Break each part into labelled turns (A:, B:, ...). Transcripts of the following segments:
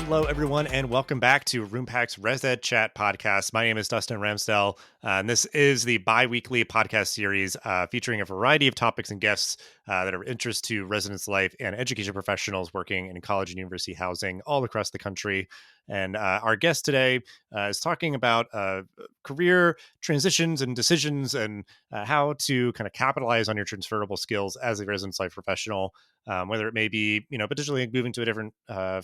A: Hello, everyone, and welcome back to Roompact's ResEdChat podcast. My name is Dustin Ramsdell, and this is the bi-weekly podcast series featuring a variety of topics and guests that are of interest to residence life and education professionals working in college and university housing all across the country. And our guest today is talking about career transitions and decisions and how to kind of capitalize on your transferable skills as a residence life professional. Whether it may be, potentially moving to a different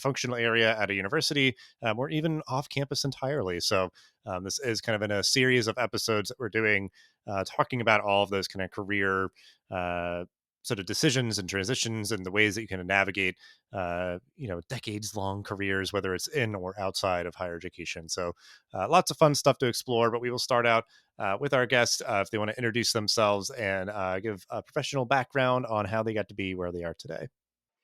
A: functional area at a university, or even off campus entirely. So this is kind of in a series of episodes that we're doing, talking about all of those kind of career sort of decisions and transitions and the ways that you can navigate, decades long careers, whether it's in or outside of higher education. So lots of fun stuff to explore, but we will start out with our guests if they want to introduce themselves and give a professional background on how they got to be where they are today.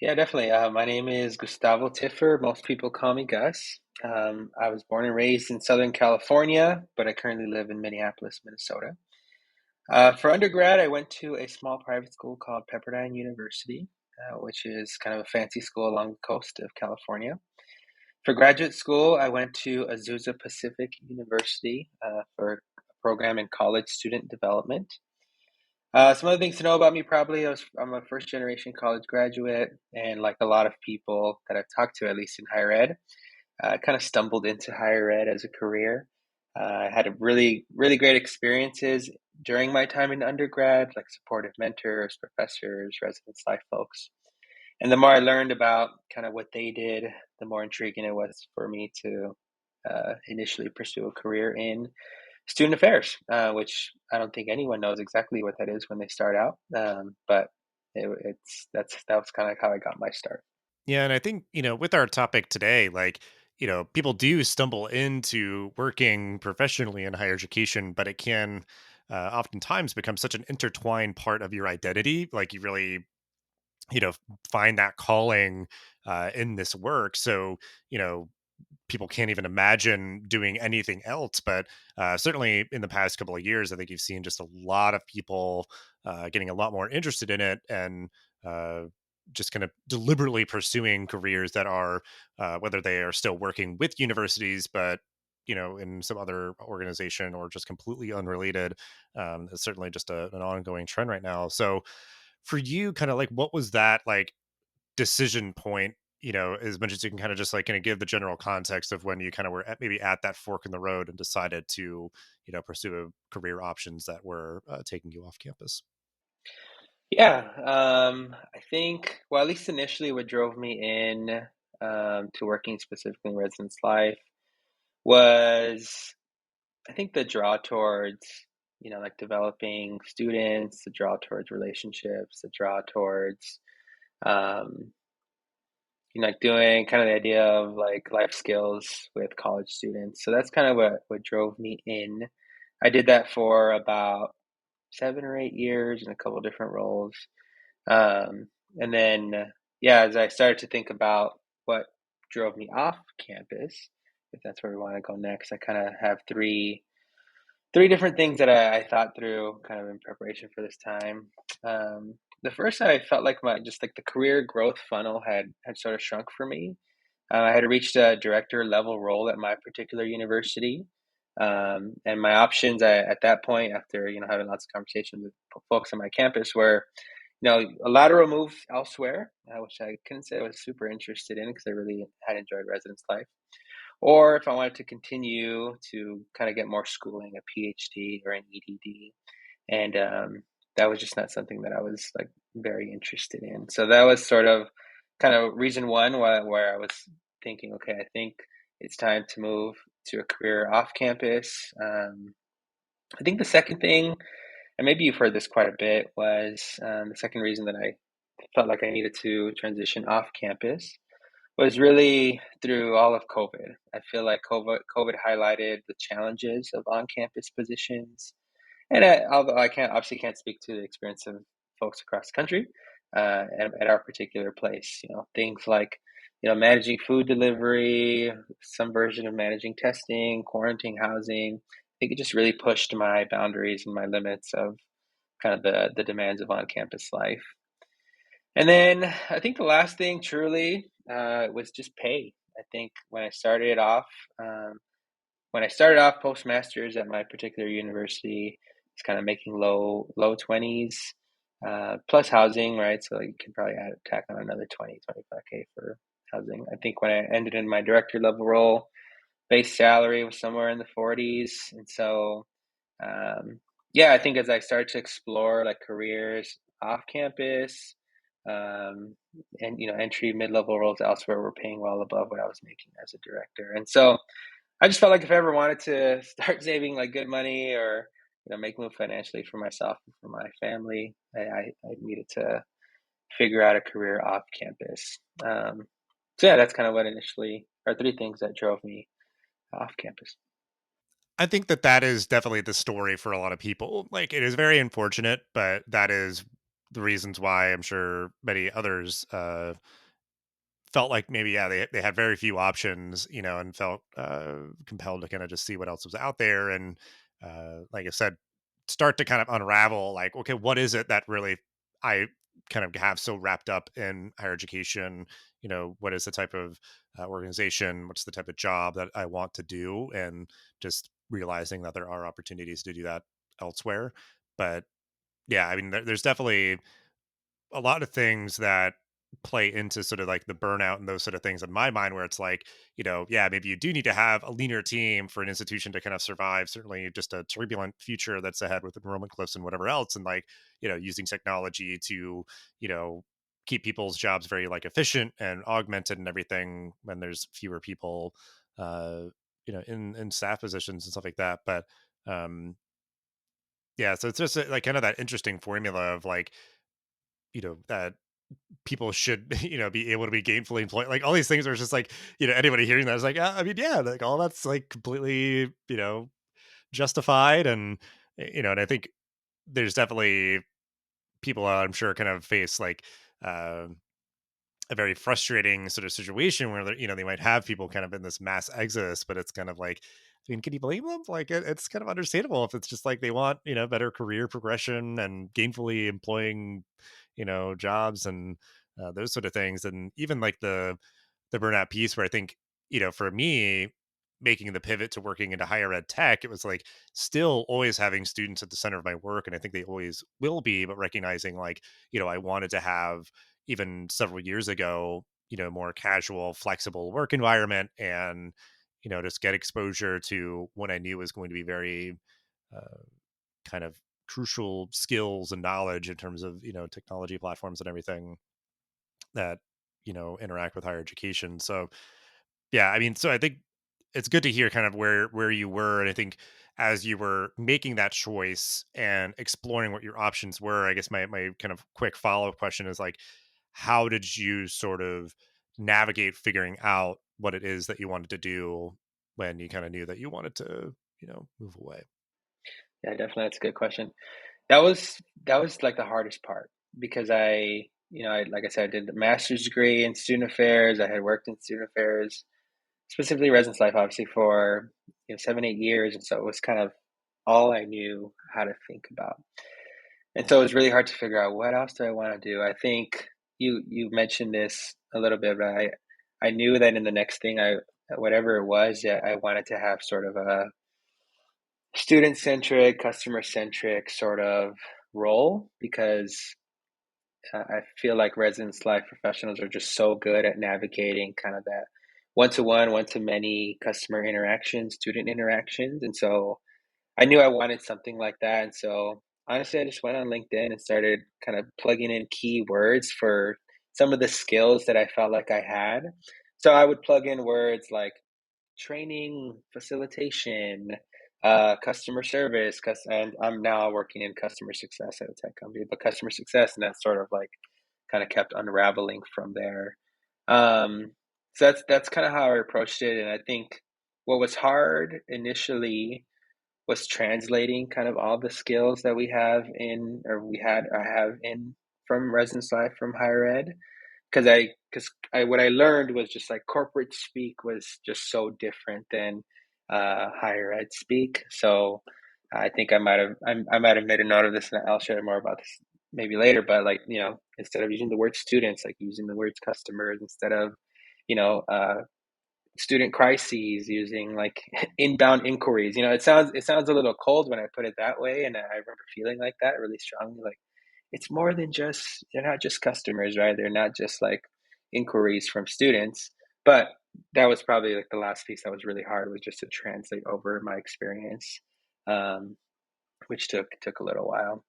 B: Yeah, definitely. My name is Gustavo Tiffer. Most people call me Gus. I was born and raised in Southern California, but I currently live in Minneapolis, Minnesota. For undergrad, I went to a small private school called Pepperdine University, which is kind of a fancy school along the coast of California. For graduate school, I went to Azusa Pacific University for a program in college student development. Some other things to know about me, probably, I'm a first generation college graduate, and like a lot of people that I've talked to, at least in higher ed, I kind of stumbled into higher ed as a career. I had a really great experiences during my time in undergrad, like supportive mentors, professors, residence life folks. And the more I learned about kind of what they did, the more intriguing it was for me to initially pursue a career in student affairs, which I don't think anyone knows exactly what that is when they start out. But that was kind of how I got my start.
A: Yeah, and I think, with our topic today, like, people do stumble into working professionally in higher education, but it can oftentimes become such an intertwined part of your identity. Like, you really, you know, find that calling in this work. So, you know, people can't even imagine doing anything else. But certainly in the past couple of years, I think you've seen just a lot of people getting a lot more interested in it and uh, just kind of deliberately pursuing careers that are, whether they are still working with universities, but in some other organization or just completely unrelated. It's certainly just an ongoing trend right now. So for you, kind of like, what was that like decision point, as much as you can kind of just like kind of give the general context of when you kind of were maybe at that fork in the road and decided to, pursue career options that were taking you off campus?
B: Yeah, I think, well, at least initially, what drove me in to working specifically in residence life was, I think, the draw towards, like developing students, the draw towards relationships, the draw towards um, like doing kind of the idea of like life skills with college students. So that's kind of what drove me in. I did that for about 7 or 8 years in a couple different roles. And then, yeah, as I started to think about what drove me off campus, if that's where we want to go next, I kind of have three different things that I thought through kind of in preparation for this time. The first, I felt like my just like the career growth funnel had sort of shrunk for me. I had reached a director level role at my particular university, and my options at that point, after having lots of conversations with folks on my campus, were a lateral move elsewhere, which I couldn't say I was super interested in because I really had enjoyed residence life, or if I wanted to continue to kind of get more schooling, a PhD or an EDD. And that was just not something that I was like very interested in. So that was sort of kind of reason one where I was thinking, okay, I think it's time to move to a career off campus. I think the second thing, and maybe you've heard this quite a bit, was the second reason that I felt like I needed to transition off campus was really through all of COVID. I feel like COVID highlighted the challenges of on-campus positions, and although I can't speak to the experience of folks across the country, at our particular place, things like managing food delivery, some version of managing testing, quarantine housing. I think it just really pushed my boundaries and my limits of kind of the demands of on-campus life. And then I think the last thing truly was just pay. I think um, when I started off postmasters at my particular university, it's kind of making low 20s plus housing, right? So you can probably tack on another 20, 25K for housing. I think when I ended in my director level role, base salary was somewhere in the 40s. And so, um, yeah, I think as I started to explore like careers off campus, um, and entry mid-level roles elsewhere were paying well above what I was making as a director. And so I just felt like if I ever wanted to start saving like good money or make move financially for myself and for my family, I needed to figure out a career off campus. So yeah, that's kind of what initially are three things that drove me off campus.
A: I think that that is definitely the story for a lot of people. Like, it is very unfortunate, but that is the reasons why I'm sure many others felt like maybe, yeah, they had very few options, and felt compelled to kind of just see what else was out there. And like I said, start to kind of unravel, like, okay, what is it that really I kind of have so wrapped up in higher education? What is the type of organization? What's the type of job that I want to do? And just realizing that there are opportunities to do that elsewhere. But yeah, I mean, there's definitely a lot of things that play into sort of like the burnout and those sort of things in my mind, where it's like, yeah, maybe you do need to have a leaner team for an institution to kind of survive, certainly just a turbulent future that's ahead with enrollment cliffs and whatever else. And like, using technology to, you know keep people's jobs very like efficient and augmented and everything when there's fewer people uh in staff positions and stuff like that. But um yeah, so it's just like kind of that interesting formula of like, that people should, be able to be gainfully employed. Like all these things are just like, anybody hearing that is like, I mean, yeah, like all that's like completely, justified. And, and I think there's definitely people I'm sure kind of face like, um a very frustrating sort of situation where they might have people kind of in this mass exodus, but it's kind of like, I mean, can you blame them? Like it's kind of understandable if it's just like they want better career progression and gainfully employing jobs and those sort of things. And even like the burnout piece, where I think, for me, making the pivot to working into higher ed tech, it was like still always having students at the center of my work. And I think they always will be, but recognizing like, I wanted to have, even several years ago, more casual, flexible work environment, and, just get exposure to what I knew was going to be very uh, kind of crucial skills and knowledge in terms of, technology platforms and everything that, interact with higher education. So yeah, I mean, so I think it's good to hear kind of where you were. And I think as you were making that choice and exploring what your options were, I guess my kind of quick follow-up question is like, how did you sort of navigate figuring out what it is that you wanted to do when you kind of knew that you wanted to, move away?
B: Yeah, definitely, that's a good question. That was like the hardest part because I like I said, I did the master's degree in student affairs. I had worked in student affairs, specifically residence life, obviously for 7, 8 years, and so it was kind of all I knew how to think about. And so it was really hard to figure out what else do I want to do. I think you mentioned this a little bit, but I knew that in the next thing whatever it was, that I wanted to have sort of a student centric, customer centric sort of role because I feel like residence life professionals are just so good at navigating kind of that one to one, one to many customer interactions, student interactions. And so I knew I wanted something like that. And so honestly, I just went on LinkedIn and started kind of plugging in keywords for some of the skills that I felt like I had. So I would plug in words like training, facilitation, customer service, and I'm now working in customer success at a tech company, but customer success, and that sort of like kind of kept unraveling from there. Um, so that's kind of how I approached it, and I think what was hard initially was translating kind of all the skills that we have in, or we had, I have in from residence life from higher ed, because I what I learned was just like corporate speak was just so different than higher ed speak. So I think I might have made a note of this, and I'll share more about this maybe later. But like instead of using the word students, like using the words customers instead of you know uh, student crises, using like inbound inquiries. It sounds a little cold when I put it that way, and I remember feeling like that really strongly. Like it's more than just they're not just customers, right? They're not just like inquiries from students. But that was probably like the last piece that was really hard, was just to translate over my experience, um, which took a little while.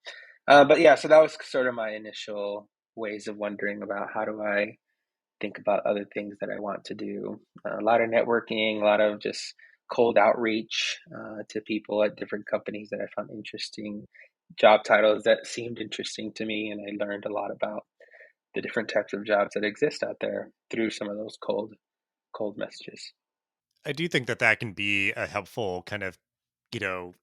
B: But yeah, so that was sort of my initial ways of wondering about how do I think about other things that I want to do. A lot of networking, a lot of just cold outreach to people at different companies that I found interesting, job titles that seemed interesting to me, and I learned a lot about the different types of jobs that exist out there through some of those cold messages.
A: I do think that that can be a helpful kind of, you know,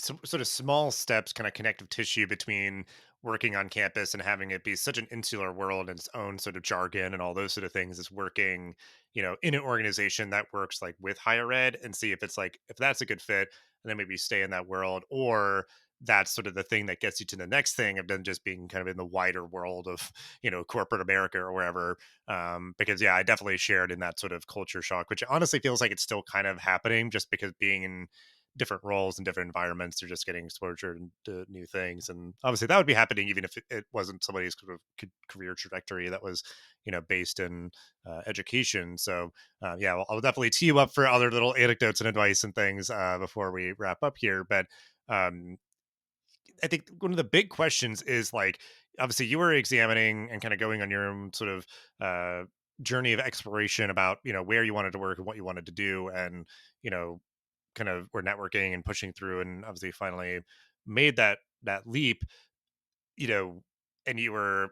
A: some sort of small steps, kind of connective tissue between working on campus and having it be such an insular world and its own sort of jargon and all those sort of things, is working, in an organization that works like with higher ed, and see if it's like, if that's a good fit, and then maybe stay in that world, or that's sort of the thing that gets you to the next thing of then just being kind of in the wider world of, corporate America or wherever. Because yeah, I definitely shared in that sort of culture shock, which honestly feels like it's still kind of happening, just because being in different roles and different environments, they're just getting exposure to new things. And obviously that would be happening even if it wasn't somebody's sort of career trajectory that was, based in education. So yeah, I'll definitely tee you up for other little anecdotes and advice and things before we wrap up here. But um, I think one of the big questions is like, obviously you were examining and kind of going on your own sort of journey of exploration about, where you wanted to work and what you wanted to do. And, you know, kind of were networking and pushing through, and obviously finally made that leap, you know and you were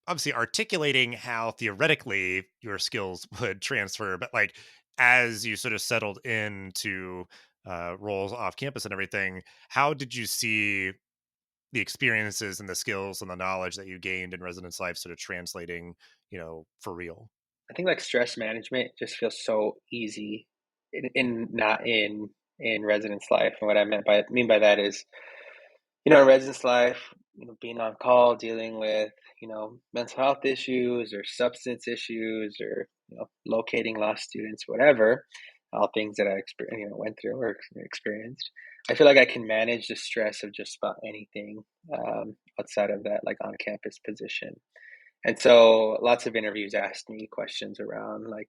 A: obviously articulating how theoretically your skills would transfer, but like as you sort of settled into roles off campus and everything, how did you see the experiences and the skills and the knowledge that you gained in residence life sort of translating, for real?
B: I think like stress management just feels so easy in not in residence life. And what mean by that is, in residence life, being on call, dealing with, mental health issues or substance issues, or, locating lost students, whatever, all things that went through or experienced. I feel like I can manage the stress of just about anything outside of that, like on campus position. And so lots of interviews asked me questions around like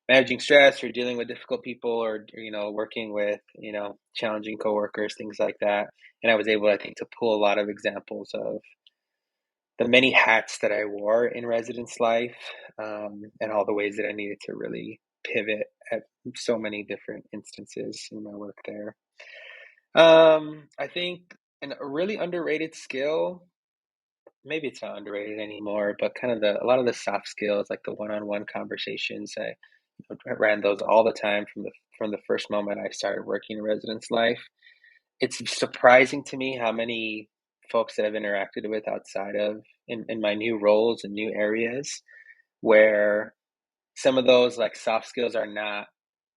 B: managing stress or dealing with difficult people, or working with challenging coworkers, things like that. And I was able, I think, to pull a lot of examples of the many hats that I wore in residence life, and all the ways that I needed to really pivot at so many different instances in my work there. I think a really underrated skill, maybe it's not underrated anymore, but kind of a lot of the soft skills, like the one-on-one conversations. I ran those all the time from the first moment I started working in residence life. It's surprising to me how many folks that I've interacted with outside of in my new roles and new areas, where some of those like soft skills are not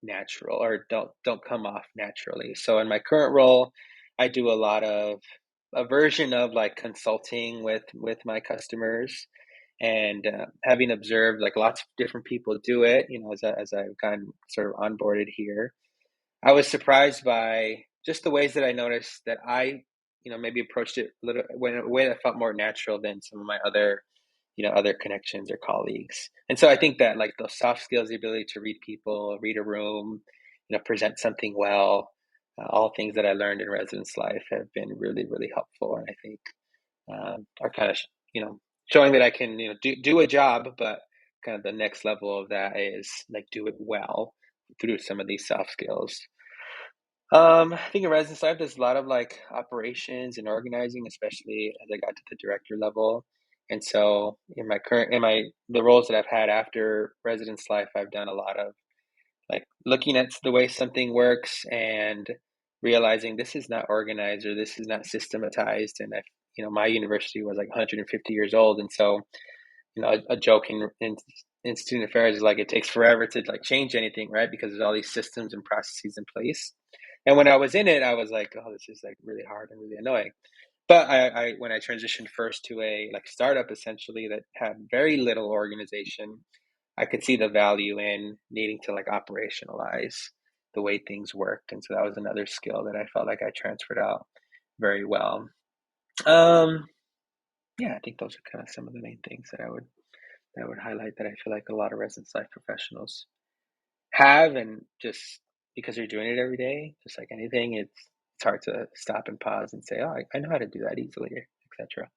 B: natural or don't come off naturally. So in my current role, I do a lot of a version of like consulting with my customers, and having observed like lots of different people do it, as I've gotten sort of onboarded here, I was surprised by just the ways that I noticed that I, maybe approached it in a way that felt more natural than some of my other connections or colleagues. And so I think that like those soft skills, the ability to read people, read a room, present something well, all things that I learned in residence life have been really, really helpful. And I think are kind of, showing that I can, do a job, but kind of the next level of that is like do it well through some of these soft skills. I think in residence life, there's a lot of like operations and organizing, especially as I got to the director level. And so the roles that I've had after residence life, I've done a lot of like looking at the way something works and realizing this is not organized or this is not systematized. And my university was like 150 years old. And so, a joke in student affairs is like, it takes forever to like change anything, right? Because there's all these systems and processes in place. And when I was in it, I was like, oh, this is like really hard and really annoying. But when I transitioned first to a like startup essentially that had very little organization, I could see the value in needing to like operationalize the way things work. And so that was another skill that I felt like I transferred out very well. Um, yeah, I think those are kind of some of the main things that I would highlight that I feel like a lot of residence life professionals have, and just because you're doing it every day, just like anything, it's hard to stop and pause and say, "Oh, I know how to do that easily," etc.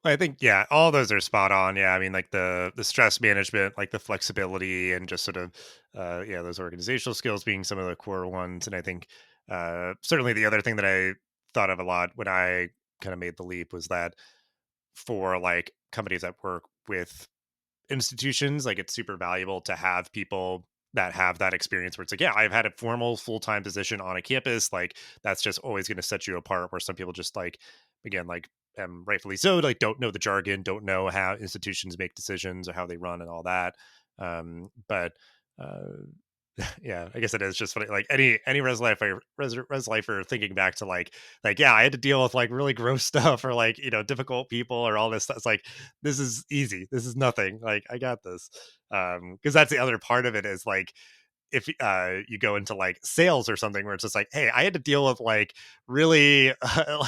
A: I think yeah, all those are spot on. Yeah, I mean like the stress management, like the flexibility, and just sort of yeah, those organizational skills being some of the core ones. And I think certainly the other thing that I thought of a lot when I kind of made the leap was that for like companies that work with institutions, like it's super valuable to have people that have that experience where it's like, yeah, I've had a formal full-time position on a campus. Like that's just always going to set you apart. Where some people just like, again, like rightfully so, like don't know the jargon, don't know how institutions make decisions or how they run and all that. But uh, yeah, I guess it is just funny. Like any res lifer thinking back to like yeah, I had to deal with like really gross stuff or like difficult people or all this stuff. It's like this is easy. This is nothing. Like I got this. Because that's the other part of it is like if you go into like sales or something where it's just like, hey, I had to deal with like really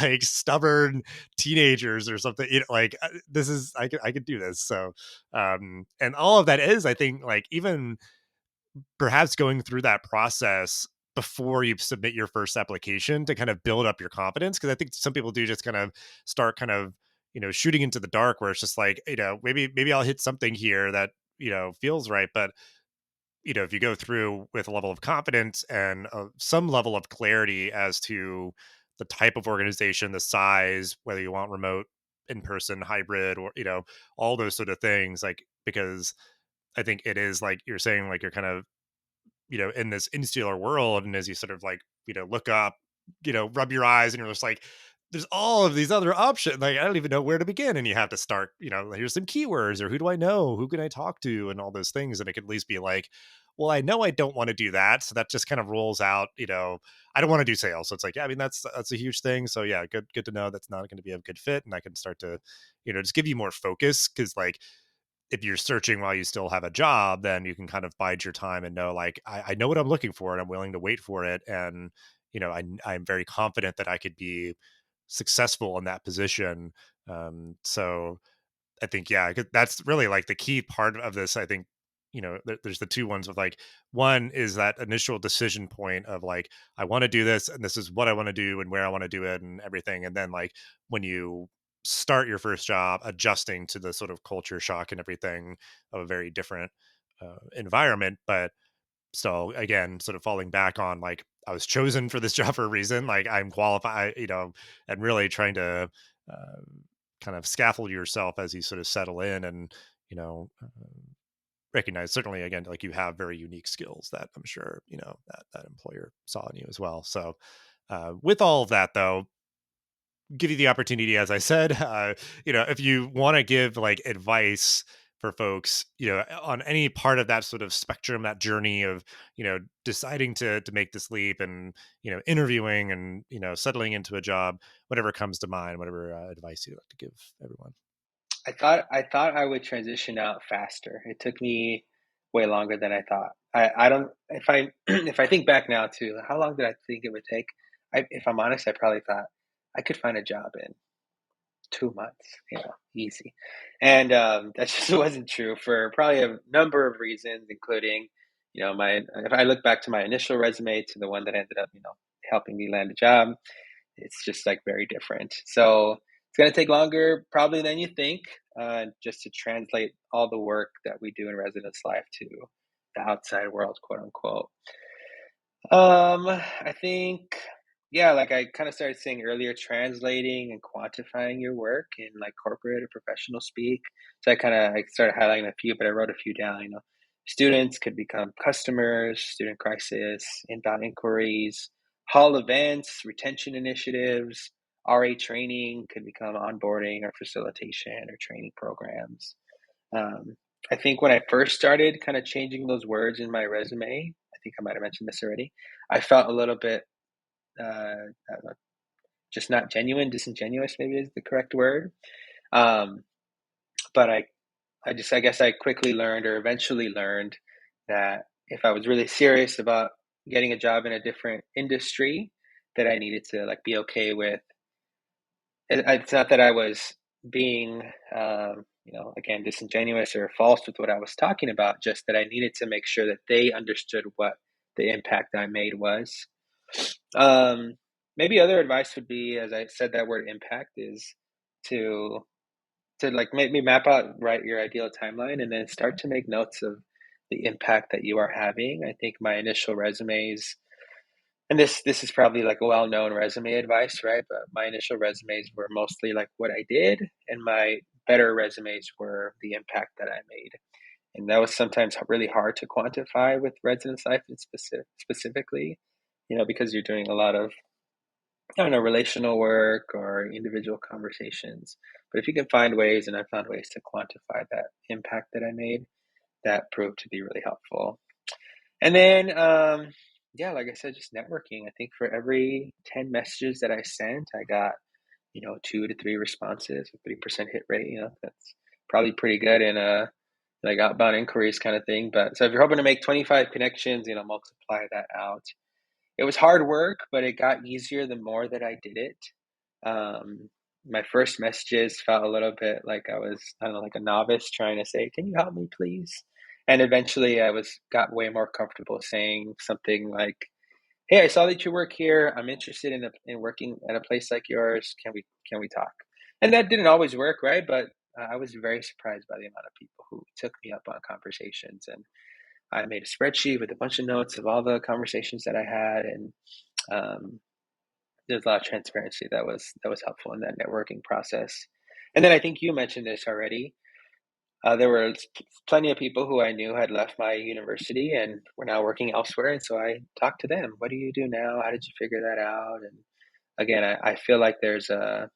A: like stubborn teenagers or something. Like this is I could do this. So and all of that is I think like even perhaps going through that process before you submit your first application to kind of build up your confidence, because I think some people do just kind of start kind of shooting into the dark where it's just like maybe I'll hit something here that feels right. But if you go through with a level of confidence and some level of clarity as to the type of organization, the size, whether you want remote, in person, hybrid, or all those sort of things, like because I think it is like you're saying, like you're kind of in this insular world. And as you sort of like, look up, rub your eyes and you're just like, there's all of these other options. Like, I don't even know where to begin. And you have to start, here's some keywords or who do I know? Who can I talk to? And all those things. And it could at least be like, well, I know I don't want to do that. So that just kind of rolls out, I don't want to do sales. So it's like, yeah, I mean, that's a huge thing. So yeah, good to know that's not going to be a good fit. And I can start to, just give you more focus. Cause like, if you're searching while you still have a job, then you can kind of bide your time and know, like, I know what I'm looking for and I'm willing to wait for it. And, I'm very confident that I could be successful in that position. So I think, yeah, 'cause that's really like the key part of this. I think, there's the two ones with like, one is that initial decision point of like, I want to do this and this is what I want to do and where I want to do it and everything. And then like when you start your first job, adjusting to the sort of culture shock and everything of a very different environment. But still, again, sort of falling back on like, I was chosen for this job for a reason. Like I'm qualified, and really trying to uh, kind of scaffold yourself as you sort of settle in and, you know, uh, recognize certainly again, like you have very unique skills that I'm sure, that employer saw in you as well. So, with all of that though, give you the opportunity, as I said, if you want to give like advice for folks, on any part of that sort of spectrum, that journey of, deciding to make this leap and, interviewing and, settling into a job, whatever comes to mind, whatever advice you'd like to give everyone.
B: I thought I would transition out faster. It took me way longer than I thought. I don't if I if I think back now to how long did I think it would take? If I'm honest, I probably thought I could find a job in 2 months, easy. And that just wasn't true for probably a number of reasons, including, my if I look back to my initial resume to the one that ended up, helping me land a job, it's just like very different. So it's going to take longer probably than you think, just to translate all the work that we do in residence life to the outside world, quote unquote. I think, yeah, like I kind of started saying earlier, translating and quantifying your work in like corporate or professional speak. So I started highlighting a few, but I wrote a few down. Students could become customers, student crisis, inbound inquiries, hall events, retention initiatives, RA training could become onboarding or facilitation or training programs. Um, I think when I first started kind of changing those words in my resume, I think I might have mentioned this already. I felt a little bit, I don't know, just not genuine, disingenuous, maybe is the correct word. Um, but I guess I quickly learned or eventually learned that if I was really serious about getting a job in a different industry, that I needed to like be okay with. It's not that I was being, again, disingenuous or false with what I was talking about, just that I needed to make sure that they understood what the impact I made was. Um, Maybe other advice would be, as I said, that word impact is to like maybe map out right your ideal timeline and then start to make notes of the impact that you are having. I think my initial resumes, and this is probably like a well-known resume advice, right? But my initial resumes were mostly like what I did, and my better resumes were the impact that I made. And that was sometimes really hard to quantify with residence life in specifically, because you're doing a lot of, I don't know, relational work or individual conversations. But if you can find ways, and I found ways to quantify that impact that I made, that proved to be really helpful. And then, yeah, like I said, just networking. I think for every 10 messages that I sent, I got, 2 to 3 responses, a 30% hit rate. That's probably pretty good in a like outbound inquiries kind of thing. But so if you're hoping to make 25 connections, multiply that out. It was hard work, but it got easier the more that I did it. My first messages felt a little bit like I was, I don't know, like a novice trying to say, "Can you help me, please?" And eventually, I was got way more comfortable saying something like, "Hey, I saw that you work here. I'm interested in working at a place like yours. Can we talk?" And that didn't always work, right? But I was very surprised by the amount of people who took me up on conversations, and I made a spreadsheet with a bunch of notes of all the conversations that I had, and um, there's a lot of transparency that was helpful in that networking process. And then I think you mentioned this already. There were plenty of people who I knew had left my university and were now working elsewhere, and so I talked to them. What do you do now? How did you figure that out? And again, I feel like there's at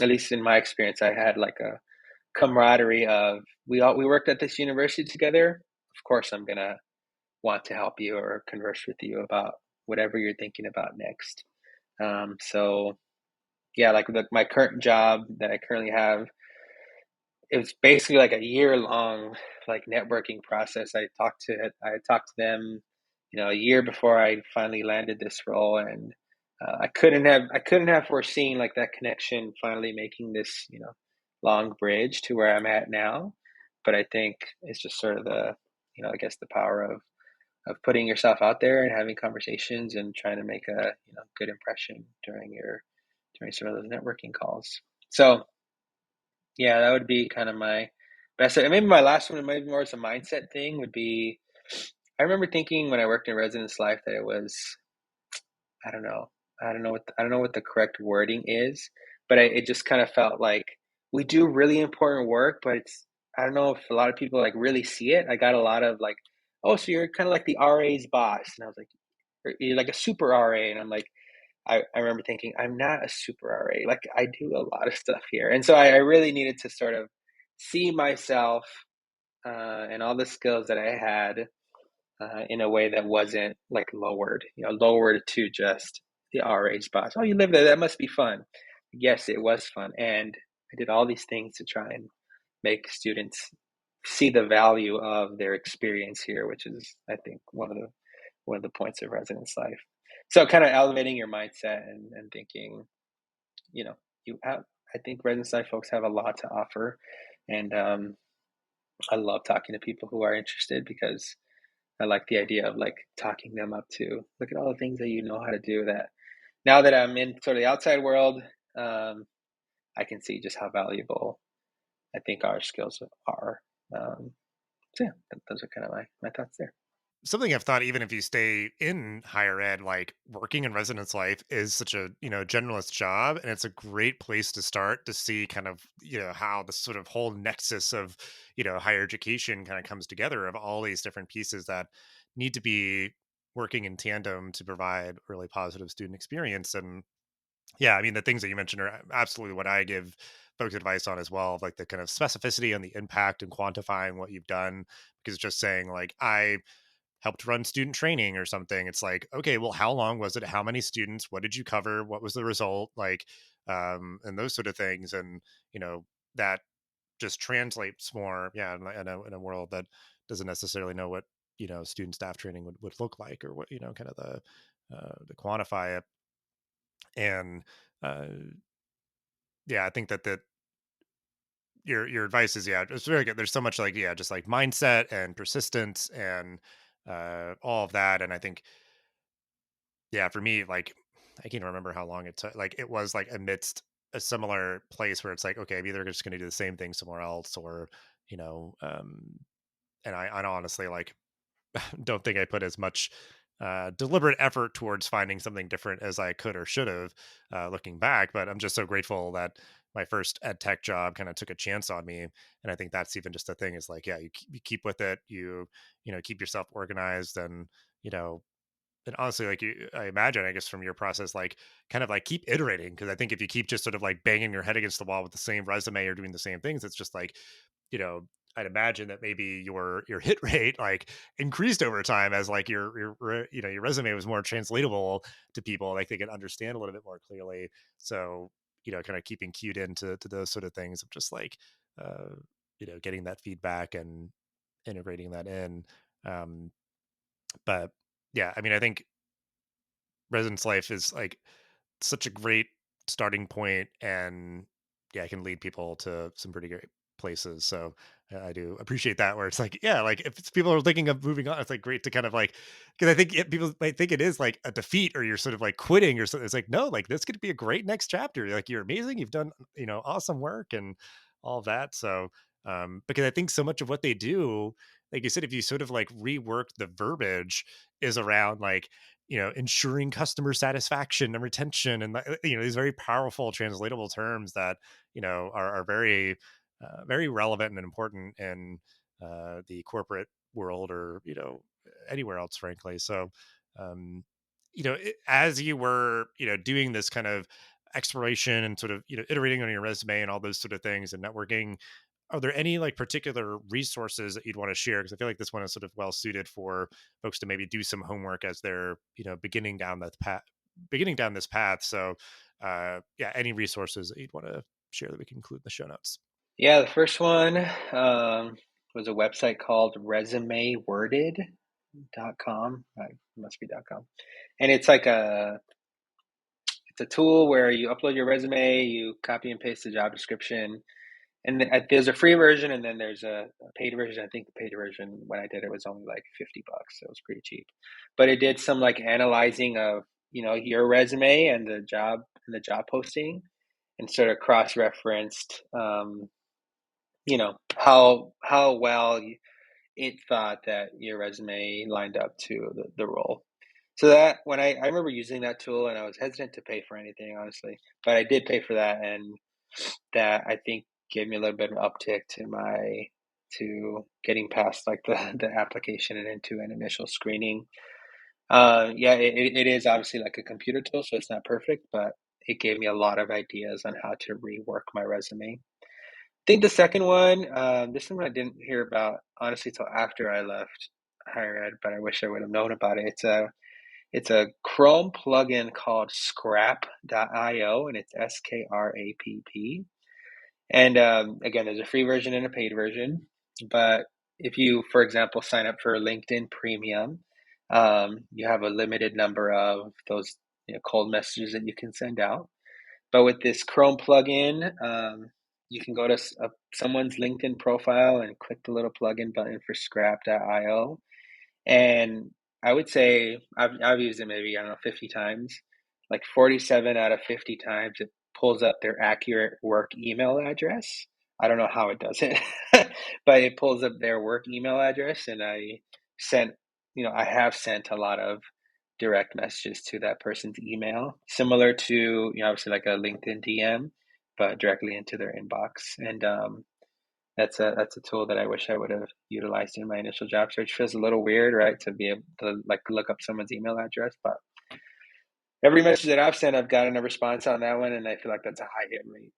B: least in my experience, I had like a camaraderie of we worked at this university together. Of course, I'm gonna want to help you or converse with you about whatever you're thinking about next. So yeah, like my current job that I currently have, it was basically like a year long like networking process. I had talked to them, a year before I finally landed this role, and I couldn't have foreseen like that connection finally making this long bridge to where I'm at now. But I think it's just sort of the I guess the power of putting yourself out there and having conversations and trying to make a good impression during some of those networking calls. So yeah, that would be kind of my best. And maybe my last one, maybe more as a mindset thing, would be I remember thinking when I worked in residence life that it was, I don't know, I don't know what the correct wording is, but it just kind of felt like we do really important work, but it's I don't know if a lot of people like really see it. I got a lot of like, oh, so you're kind of like the RA's boss, and I was like, you're like a super RA, and I'm like, I remember thinking, I'm not a super RA. Like I do a lot of stuff here. And so I really needed to sort of see myself and all the skills that I had in a way that wasn't like lowered to just the RA spots. Oh, you live there. That must be fun. Yes, it was fun. And I did all these things to try and make students see the value of their experience here, which is, I think, one of the points of residence life. So kind of elevating your mindset and thinking, you know, you have, I think residence life folks have a lot to offer. And I love talking to people who are interested because I like the idea of like talking them up to look at all the things that you know how to do that now that I'm in sort of the outside world, um, I can see just how valuable I think our skills are. Um, so yeah, those are kind of my thoughts there.
A: Something I've thought, even if you stay in higher ed, like working in residence life is such a, generalist job. And it's a great place to start to see kind of, how the sort of whole nexus of, higher education kind of comes together of all these different pieces that need to be working in tandem to provide really positive student experience. And yeah, I mean, the things that you mentioned are absolutely what I give folks advice on as well, like the kind of specificity and the impact and quantifying what you've done. Because just saying, like, I helped run student training or something, it's like, okay, well, how long was it? How many students? What did you cover? What was the result? Like, and those sort of things. And, that just translates more, yeah, in a world that doesn't necessarily know what student staff training would look like, or what kind of the quantify it. And uh, yeah, I think that your advice is, yeah, it's very good. There's so much, like, yeah, just like mindset and persistence and all of that. And I think, yeah, for me, like, I can't remember how long it took. Like, it was like amidst a similar place where it's like, okay, I'm either just going to do the same thing somewhere else, or you know um and I honestly, like, don't think I put as much deliberate effort towards finding something different as I could or should have, looking back. But I'm just so grateful that my first ed tech job kind of took a chance on me. And I think that's even just a thing, is like, yeah, you keep with it, keep yourself organized, and you know and honestly, like, I imagine, I guess, from your process, like, kind of like keep iterating, because I think if you keep just sort of like banging your head against the wall with the same resume or doing the same things, it's just like, you know, I'd imagine that maybe your hit rate, like, increased over time, as like your resume was more translatable to people, like they could understand a little bit more clearly. So, kind of keeping cued into those sort of things of just like, uh, getting that feedback and integrating that in. Um, but yeah, I mean, I think residence life is like such a great starting point, and yeah, it can lead people to some pretty great places. So I do appreciate that, where it's like, yeah, like if people are thinking of moving on, it's like great to kind of like, because I think people might think it is like a defeat, or you're sort of like quitting or something. It's like, no, like this could be a great next chapter. Like, you're amazing, you've done awesome work and all of that. So because I think so much of what they do, like you said, if you sort of like rework the verbiage, is around like, ensuring customer satisfaction and retention, and these very powerful translatable terms that are very very relevant and important in the corporate world, or anywhere else, frankly. So as you were doing this kind of exploration and sort of iterating on your resume and all those sort of things and networking, are there any like particular resources that you'd want to share? Because I feel like this one is sort of well suited for folks to maybe do some homework as they're beginning down this path. So yeah, any resources that you'd want to share that we can include in the show notes?
B: Yeah, the first one was a website called resumeworded.com. It must be .com. And it's a tool where you upload your resume, you copy and paste the job description, and there's a free version, and then there's a paid version. I think the paid version, when I did it, was only like $50, so it was pretty cheap. But it did some like analyzing of your resume and the job posting, and sort of cross referenced how well it thought that your resume lined up to the role. So that when I remember using that tool, and I was hesitant to pay for anything, honestly, but I did pay for that, and that, I think, gave me a little bit of an uptick to getting past like the application and into an initial screening. Yeah, it is obviously like a computer tool, so it's not perfect, but it gave me a lot of ideas on how to rework my resume. I think the second one, this one I didn't hear about honestly till after I left higher ed, but I wish I would have known about it. It's a Chrome plugin called Scrap.io, and it's SKRAPP. And again, there's a free version and a paid version. But if you, for example, sign up for LinkedIn Premium, you have a limited number of those cold messages that you can send out. But with this Chrome plugin, you can go to someone's LinkedIn profile and click the little plugin button for Scrap.io. And I would say I've used it maybe, I don't know, 50 times. Like 47 out of 50 times, it pulls up their accurate work email address. I don't know how it does it, but it pulls up their work email address. And sent, I have sent a lot of direct messages to that person's email, similar to, obviously like a LinkedIn DM, but directly into their inbox. And that's a tool that I wish I would have utilized in my initial job search. Feels a little weird, right, to be able to like look up someone's email address, but every message that I've sent, I've gotten a response on that one, and I feel like that's a high hit rate,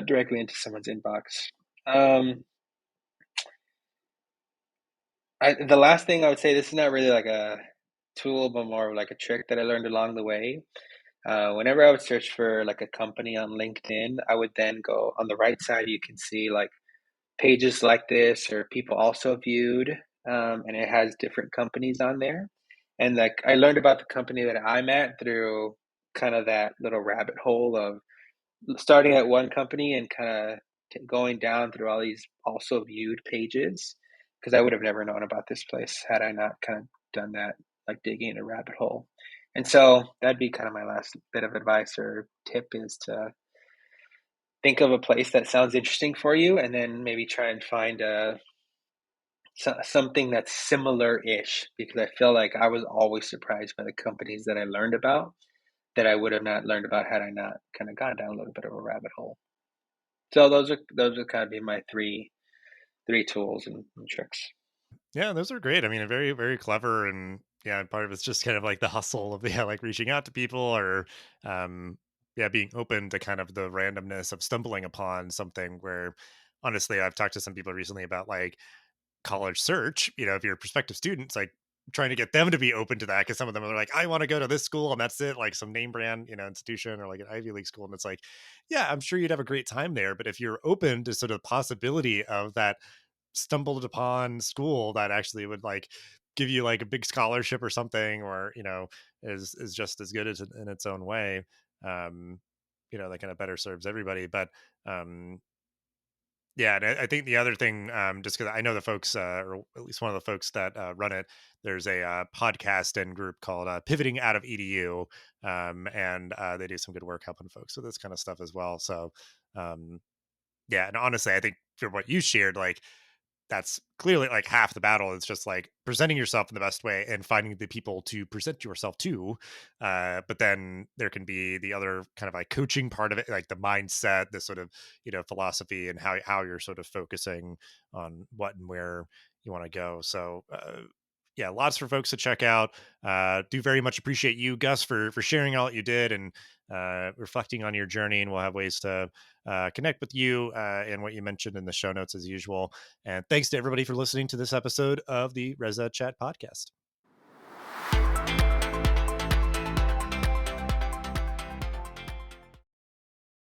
B: directly into someone's inbox. Um, the last thing I would say, this is not really like a tool, but more of like a trick that I learned along the way. Whenever I would search for like a company on LinkedIn, I would then go on the right side. You can see like pages like this or people also viewed, and it has different companies on there. And like I learned about the company that I'm at through kind of that little rabbit hole of starting at one company and kind of going down through all these also viewed pages, because I would have never known about this place had I not kind of done that, like digging in a rabbit hole. And so that'd be kind of my last bit of advice or tip is to think of a place that sounds interesting for you and then maybe try and find something that's similar-ish, because I feel like I was always surprised by the companies that I learned about that I would have not learned about had I not kind of gone down a little bit of a rabbit hole. So those would kind of be my three tools and tricks.
A: Yeah, those are great. I mean, very, very clever, and yeah, part of it's just kind of like the hustle of yeah, like reaching out to people or um yeah, being open to kind of the randomness of stumbling upon something where honestly, I've talked to some people recently about like college search, if you're a prospective students, like trying to get them to be open to that because some of them are like, I want to go to this school and that's it, like some name brand, institution or like an Ivy League school. And it's like, yeah, I'm sure you'd have a great time there. But if you're open to sort of possibility of that stumbled upon school that actually would like give you like a big scholarship or something, or is just as good as in its own way, um that kind of better serves everybody. But um yeah, and I think the other thing, just because I know the folks, or at least one of the folks that run it, there's a podcast and group called Pivoting Out of EDU, and they do some good work helping folks with this kind of stuff as well. So, um, yeah, and honestly, I think for what you shared, like that's clearly like half the battle. It's just like presenting yourself in the best way and finding the people to present yourself to. But then there can be the other kind of like coaching part of it, like the mindset, the sort of, philosophy and how you're sort of focusing on what and where you want to go. So, yeah, lots for folks to check out. Do very much appreciate you, Gus, for sharing all that you did and reflecting on your journey. And we'll have ways to connect with you and what you mentioned in the show notes as usual. And thanks to everybody for listening to this episode of the ResEdChat podcast.